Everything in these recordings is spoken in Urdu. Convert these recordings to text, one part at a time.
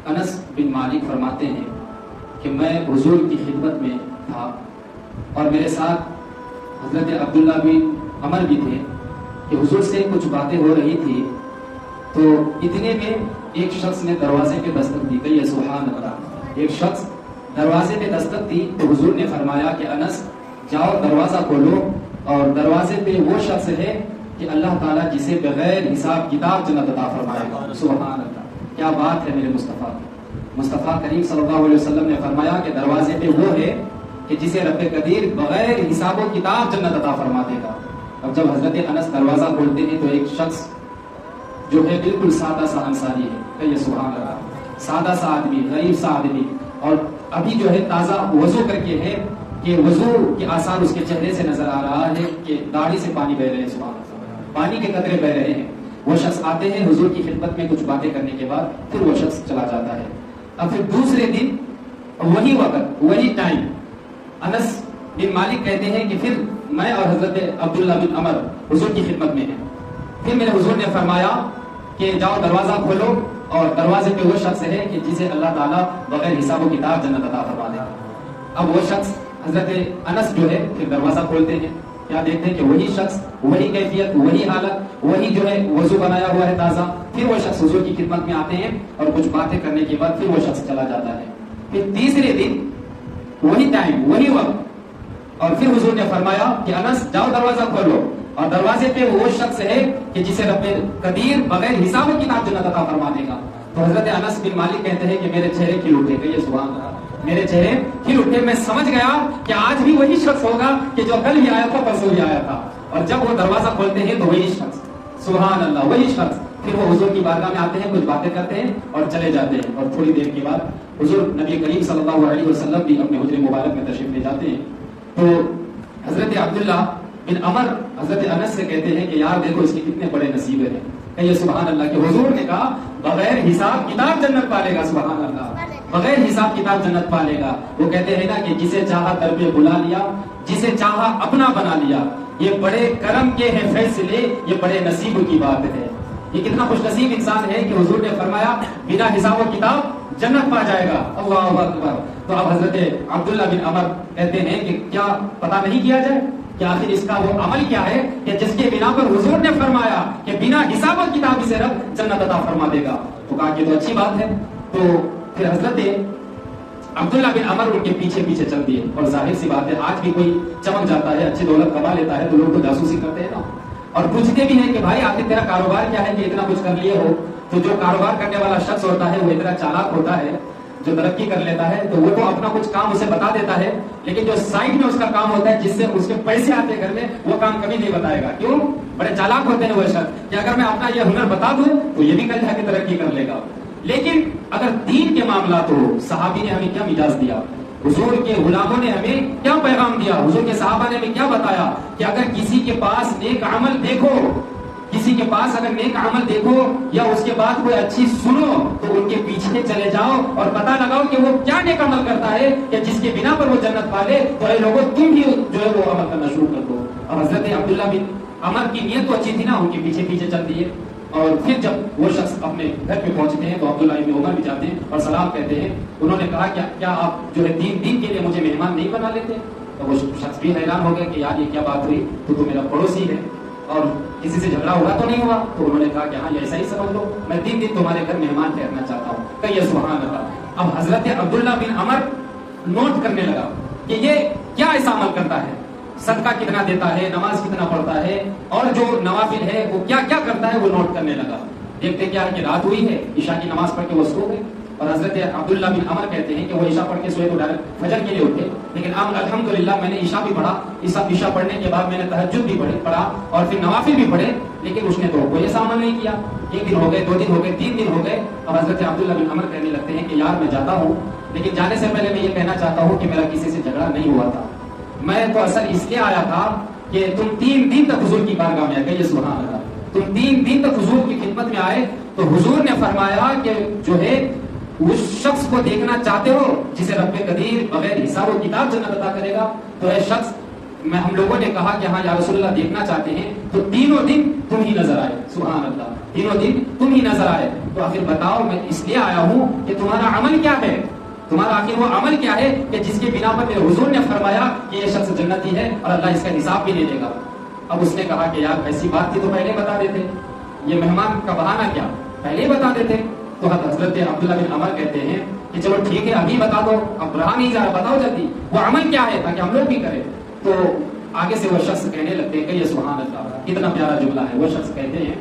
انس بن مالک فرماتے ہیں کہ میں حضور کی خدمت میں تھا اور میرے ساتھ حضرت عبداللہ بن عمر بھی تھے کہ حضور سے کچھ باتیں ہو رہی تھی، تو اتنے میں ایک شخص نے دروازے پہ دستک دی. کہیے سبحان اللہ. ایک شخص دروازے پہ دستک دی تو حضور نے فرمایا کہ انس جاؤ دروازہ کھولو، اور دروازے پہ وہ شخص ہے کہ اللہ تعالیٰ جسے بغیر حساب کتاب جنت عطا فرمائے گا. سبحان اللہ. کیا بات ہے میرے مصطفیٰ کریم صلی اللہ علیہ وسلم نے فرمایا کہ دروازے پہ وہ ہے کہ جسے رب قدیر بغیر حساب و کتاب جنت عطا فرما دے گا. اب جب حضرت انس دروازہ کھولتے ہیں تو ایک شخص جو ہے بالکل سادہ سا انصاری ہے. کہیے سبحان اللہ. سادہ سا آدمی، غریب سا آدمی، اور ابھی جو ہے تازہ وضو کر کے ہے کہ وضو کے آثار اس کے چہرے سے نظر آ رہا ہے کہ داڑھی سے پانی بہ رہے ہیں. سبحان اللہ. پانی کے قطرے بہ رہے ہیں. وہ شخص آتے ہیں حضور کی خدمت میں کچھ باتیں کرنے کے بعد پھر وہ شخص چلا جاتا ہے. اب پھر دوسرے دن وہی وقت وہی ٹائم انس بن مالک کہتے ہیں کہ پھر میں اور حضرت عبداللہ بن عمر حضور کی خدمت میں ہیں. پھر میرے حضور نے فرمایا کہ جاؤ دروازہ کھولو، اور دروازے پہ وہ شخص ہے کہ جسے اللہ تعالیٰ بغیر حساب و کتاب جنت عطا فرما دے گا. اب وہ شخص حضرت انس جو ہے پھر دروازہ کھولتے ہیں، کیا دیکھتے ہیں کہ وہی شخص، وہی کیفیت، وہی حالت، وہی جو ہے وضو بنایا ہوا ہے تازہ. پھر وہ شخص حضور کی خدمت میں آتے ہیں اور کچھ باتیں کرنے کے بعد پھر وہ شخص چلا جاتا ہے. پھر تیسرے دن وہی ٹائم وہی وقت، اور پھر حضور نے فرمایا کہ انس جاؤ دروازہ کھولو، اور دروازے پہ وہ شخص ہے کہ جسے رب قدیر بغیر حساب و کتاب جنت عطا فرما دے گا. تو حضرت انس بن مالک کہتے ہیں کہ میرے چہرے کھل اٹھے. کہ یہ سبحان اللہ. میرے چہرے کھل اٹھے. میں سمجھ گیا کہ آج بھی وہی شخص ہوگا کہ جو کل بھی آیا تھا، پرسوں بھی آیا تھا. اور جب وہ دروازہ کھولتے ہیں تو وہی شخص، سبحان اللہ، وہی شخص. پھر وہ حضور کی بارگاہ میں آتے ہیں، کچھ باتیں کرتے ہیں اور چلے جاتے ہیں. اور تھوڑی دیر کے بعد حضور نبی کریم صلی اللہ علیہ وسلم بھی اپنے حجرے مبارک میں تشریف لے جاتے ہیں. تو حضرت عبداللہ بن عمر حضرت انس سے کہتے ہیں کہ یار دیکھو اس کے کتنے بڑے نصیب ہیں. کہیے سبحان اللہ. کہ حضور نے کہا بغیر حساب کتاب جنت پالے گا. سبحان اللہ. بغیر حساب کتاب جنت پالے گا. وہ کہتے ہیں نا کہ جسے چاہا در پہ بلا لیا، جسے چاہا اپنا بنا لیا. یہ بڑے کرم کے ہیں فیصلے، یہ بڑے نصیب کی بات ہے. یہ کتنا خوش نصیب انسان ہے کہ حضور نے فرمایا بنا حساب و کتاب جنت پا جائے گا. اللہ اکبر. تو اب حضرت عبداللہ بن عمر کہتے ہیں کہ کیا پتہ نہیں کیا جائے کہ آخر اس کا وہ عمل کیا ہے کہ جس کے بنا پر حضور نے فرمایا کہ بنا حساب و کتاب سے رب جنت عطا فرما دے گا. تو کہا کہ تو اچھی بات ہے. تو پھر حضرت عبداللہ بن عمر ان کے پیچھے پیچھے چل دیے. اور ظاہر سی بات ہے آج بھی کوئی چمک جاتا ہے، اچھی دولت کما لیتا ہے تو لوگ تو جاسوسی کرتے ہیں نا، اور پوچھتے بھی ہیں کہ بھائی آخر تیرا کاروبار کیا ہے کہ اتنا کچھ کر لیے ہو. تو جو کاروبار کرنے والا شخص ہوتا ہے وہ اتنا چالاک ہوتا ہے، جو ترقی کر لیتا ہے تو وہ تو اپنا کچھ کام اسے بتا دیتا ہے، لیکن جو سائڈ میں اس کا کام ہوتا ہے جس سے اس کے پیسے آتے گھر میں، وہ کام کبھی نہیں بتائے گا. کیوں؟ بڑے چالاک ہوتے ہیں وہ شخص کہ اگر میں اپنا یہ ہنر بتا دوں تو یہ بھی کل جا کے ترقی کر لے گا. لیکن اگر دین کے معاملات ہو، صحابی نے ہمیں کیا مجاز دیا، حضور کے غلاموں نے ہمیں کیا پیغام دیا، حضور کے صحابہ نے ہمیں کیا بتایا کہ اگر کسی کے پاس نیک عمل دیکھو، کسی کے پاس اگر نیک عمل دیکھو یا اس کے بعد کوئی اچھی سنو تو ان کے پیچھے چلے جاؤ اور پتہ لگاؤ کہ وہ کیا نیک عمل کرتا ہے کہ جس کے بنا پر وہ جنت پالے. تو اے لوگوں تم بھی جو ہے وہ عمل کرنا شروع کر دو. اور حضرت عبداللہ بن عمر کی نیت تو اچھی تھی نا، ان کے پیچھے پیچھے چلتی ہے. اور پھر جب وہ شخص اپنے گھر پہ پہنچتے ہیں تو عبداللہ بن عمر بھی جاتے ہیں اور سلام کہتے ہیں. انہوں نے کہا کیا آپ جو ہے دین کے لیے مجھے مہمان نہیں بنا لیتے؟ تو وہ شخص بھی حیران ہو گیا کہ یار یہ کیا بات ہوئی، تو میرا پڑوسی ہے اور کسی سے جھگڑا ہوا تو نہیں ہوا؟ تو انہوں نے کہا کہ ہاں یہ ایسا ہی سمجھ لو، میں 3 دن تمہارے گھر مہمان ٹھہرنا چاہتا ہوں. کہیے سبحان اللہ. اب حضرت عبداللہ بن عمر نوٹ کرنے لگا کہ یہ کیا ایسا عمل کرتا ہے، صدقہ کتنا دیتا ہے، نماز کتنا پڑھتا ہے، اور جو نوافل ہے وہ کیا کیا کرتا ہے، وہ نوٹ کرنے لگا. دیکھتے کیا ہے کہ رات ہوئی ہے، عشاء کی نماز پڑھ کے وہ سو گئے. اور حضرت عبداللہ بن عمر کہتے ہیں کہ وہ عشاء پڑھ کے سوئے تو ڈائریکٹ فجر کے لیے اٹھے. لیکن اب الحمدللہ میں نے عشاء بھی پڑھا، عشاء پڑھنے کے بعد میں نے تہجد بھی پڑھا اور پھر نوافل بھی پڑھے. لیکن اس نے تو کوئی ایسا عمل نہیں کیا. 1 دن ہو گئے، 2 دن ہو گئے، 3 دن ہو گئے. اب حضرت عبداللہ بن عمر کہنے لگتے ہیں کہ یار میں جاتا ہوں، لیکن جانے سے پہلے میں یہ کہنا چاہتا ہوں کہ میرا کسی سے جھگڑا نہیں ہوا تھا. میں تو اصل اس لیے آیا تھا کہ تم 3 دن تک حضور کی بارگاہ میں آئے. کہیے سبحان اللہ. تم 3 دن تک حضور کی خدمت میں آئے تو حضور نے فرمایا کہ جو ہے اس شخص کو دیکھنا چاہتے ہو جسے رب قدیر بغیر حساب و کتاب جنت عطا کرے گا. تو اے شخص، ہم لوگوں نے کہا کہ ہاں یا رسول اللہ دیکھنا چاہتے ہیں، تو 3 دن تم ہی نظر آئے. سبحان اللہ. دنوں دن تم ہی نظر آئے، تو آخر بتاؤ میں اس لیے آیا ہوں کہ تمہارا عمل کیا ہے، تمہارا آخر وہ عمل کیا ہے کہ جس کے بنا پر میرے حضور نے فرمایا کہ یہ شخص جنتی ہے اور اللہ اس کا حساب بھی نہیں دے گا۔ اب اس نے کہا کہ یار ایسی بات تھی تو پہلے بتا دیتے، یہ مہمان کا بہانہ کیا، پہلے ہی بتا دیتے۔ تو حضرت عبداللہ بن عمر کہتے ہیں کہ چلو ٹھیک ہے ابھی بتا دو، اب رہا نہیں جا رہا، بتاؤ جلدی وہ عمل کیا ہے تاکہ ہم لوگ بھی کریں۔ تو آگے سے وہ شخص کہنے لگتے ہیں کہ یہ سبحان اللہ، کتنا پیارا جملہ ہے۔ وہ شخص کہتے ہیں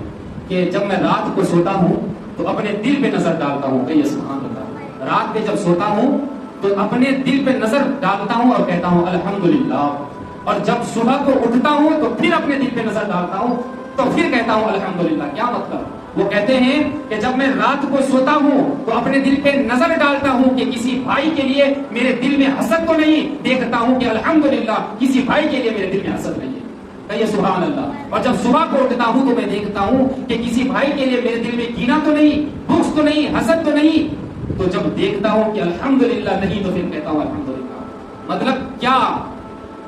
کہ جب میں رات کو سوتا ہوں تو اپنے دل پہ نظر ڈالتا ہوں کہ یہ سبحان اللہ، رات میں جب سوتا ہوں تو اپنے دل پہ نظر ڈالتا ہوں اور کہتا ہوں الحمدللہ، اور جب صبح کو اٹھتا ہوں تو پھر اپنے دل پہ نظر ڈالتا ہوں تو پھر کہتا ہوں الحمدللہ۔ کیا مطلب؟ وہ کہتے ہیں کہ جب میں رات کو سوتا ہوں تو اپنے دل پہ نظر ڈالتا ہوں کہ کسی بھائی کے لیے میرے دل میں حسد تو نہیں، دیکھتا ہوں کہ الحمدللہ کسی بھائی کے لیے میرے دل میں حسد نہیں ہے، کہیے سبحان اللہ۔ اور جب صبح کو اٹھتا ہوں تو میں دیکھتا ہوں کہ کسی بھائی کے لیے میرے دل میں کینہ تو نہیں، بغض تو نہیں، حسد تو نہیں، تو جب دیکھتا ہوں کہ الحمدللہ نہیں تو پھر کہتا ہوں الحمدللہ۔ مطلب کیا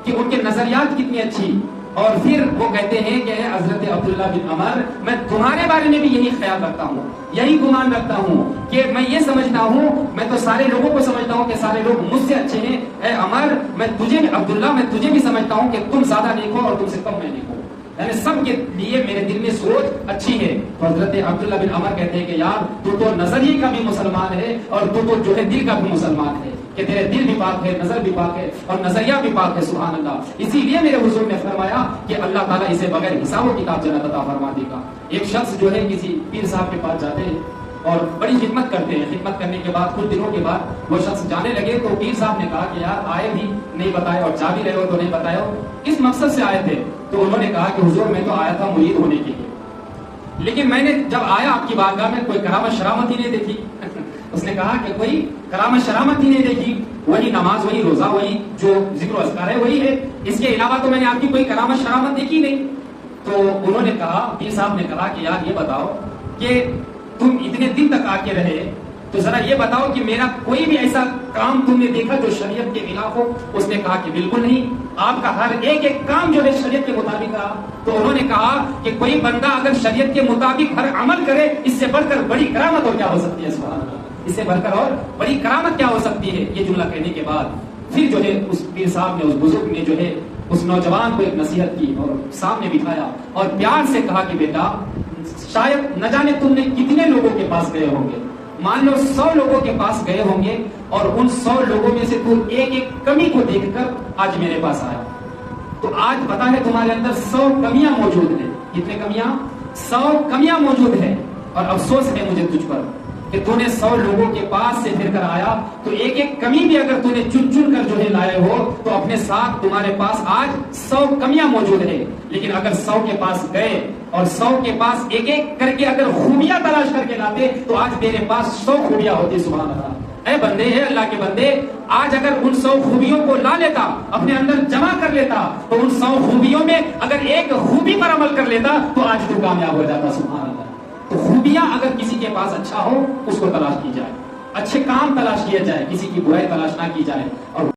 کہ ان کے نظریات کتنی اچھی۔ اور پھر وہ کہتے ہیں کہ حضرت عبداللہ بن عمر میں تمہارے بارے میں بھی یہی خیال رکھتا ہوں، یہی گمان رکھتا ہوں کہ میں یہ سمجھتا ہوں، میں تو سارے لوگوں کو سمجھتا ہوں کہ سارے لوگ مجھ سے اچھے ہیں، اے عمر میں تجھے بھی، عبداللہ میں تجھے بھی سمجھتا ہوں کہ تم زیادہ نیک ہو اور تم سے کم میں نیک ہو، یعنی سب کے لیے میرے دل میں سوچ اچھی ہے۔ تو حضرت عبداللہ بن عمر کہتے ہیں کہ یار تو نظریے کا بھی مسلمان ہے اور تو جو ہے دل کا بھی مسلمان ہے، کہ تیرے دل بھی پاک ہے، نظر بھی پاک ہے اور نظریہ بھی پاک ہے، سبحان اللہ۔ اسی لیے میرے حضور نے فرمایا کہ اللہ تعالیٰ اسے بغیر حساب و کتاب جنت عطا فرما دے گا۔ ایک شخص جو ہے کسی پیر صاحب کے پاس جاتے ہیں اور بڑی خدمت کرتے ہیں، خدمت کرنے کے بعد کچھ دنوں کے بعد وہ شخص جانے لگے تو پیر صاحب نے کہا کہ یار آئے بھی نہیں بتائے اور جا بھی رہے ہو تو نہیں بتائے ہو، کس مقصد سے آئے تھے؟ تو انہوں نے کہا کہ حضور میں تو آیا تھا مرید ہونے کے لیے، لیکن میں نے جب آیا آپ کی بارگاہ میں کوئی کرامت شرامت ہی نہیں دیکھی۔ اس نے کہا کہ کوئی کرامت شرامت ہی نہیں دیکھی، وہی نماز، وہی روزہ، وہی جو ذکر و اذکار ہے وہی ہے، اس کے علاوہ تو میں نے آپ کی کوئی کرامت شرامت دیکھی نہیں۔ تو انہوں نے کہا، پیر صاحب نے کہا کہ یار یہ بتاؤ کہ تم اتنے دن تک آ کے رہے تو ذرا یہ بتاؤ کہ میرا کوئی بھی ایسا کام تم نے دیکھا جو شریعت کے خلاف ہو؟ اس نے کہا کہ بالکل نہیں، آپ کا ہر ایک کام جو ہے شریعت کے مطابق رہا۔ تو انہوں نے کہا کہ کوئی بندہ اگر شریعت کے مطابق ہر عمل کرے اس سے بڑھ کر بڑی کرامت اور کیا ہو سکتی ہے؟ سبحان اللہ، اس سے بڑھ کر اور بڑی کرامت کیا ہو سکتی ہے؟ یہ جملہ کہنے کے بعد پھر جو ہے اس پیر صاحب نے، اس بزرگ نے جو ہے اس نوجوان کو ایک نصیحت کی اور سامنے بٹھایا اور پیار سے کہا کہ بیٹا شاید نہ جانے تم نے کتنے لوگوں کے پاس گئے ہوں گے، مان لو 100 لوگوں کے پاس گئے ہوں گے اور ان 100 لوگوں میں سے تو ایک کمی کو دیکھ کر آج میرے پاس آیا، تو آج پتا ہے تمہارے اندر 100 کمیاں موجود ہیں۔ کتنے کمیاں؟ 100 کمیاں موجود ہیں، اور افسوس ہے مجھے تجھ پر کہ تو نے 100 لوگوں کے پاس سے پھر کر آیا تو ایک کمی بھی اگر تو نے چن چن کر جو ہے لائے ہو تو اپنے ساتھ تمہارے پاس آج 100 کمیاں موجود ہیں، لیکن اگر 100 کے پاس گئے اور 100 کے پاس ایک کر کے اگر خوبیاں تلاش کر کے لاتے تو آج تیرے پاس 100 خوبیاں ہوتی۔ سبحان اللہ۔ اے بندے، اے اللہ کے بندے، آج اگر ان 100 خوبیوں کو لا لیتا، اپنے اندر جمع کر لیتا، تو ان 100 خوبیوں میں اگر ایک خوبی پر عمل کر لیتا تو آج تو کامیاب ہو جاتا۔ سبحان اللہ۔ تو خوبیاں اگر کسی کے پاس اچھا ہو اس کو تلاش کی جائے، اچھے کام تلاش کیا جائے، کسی کی برائی تلاش نہ کی جائے۔ اور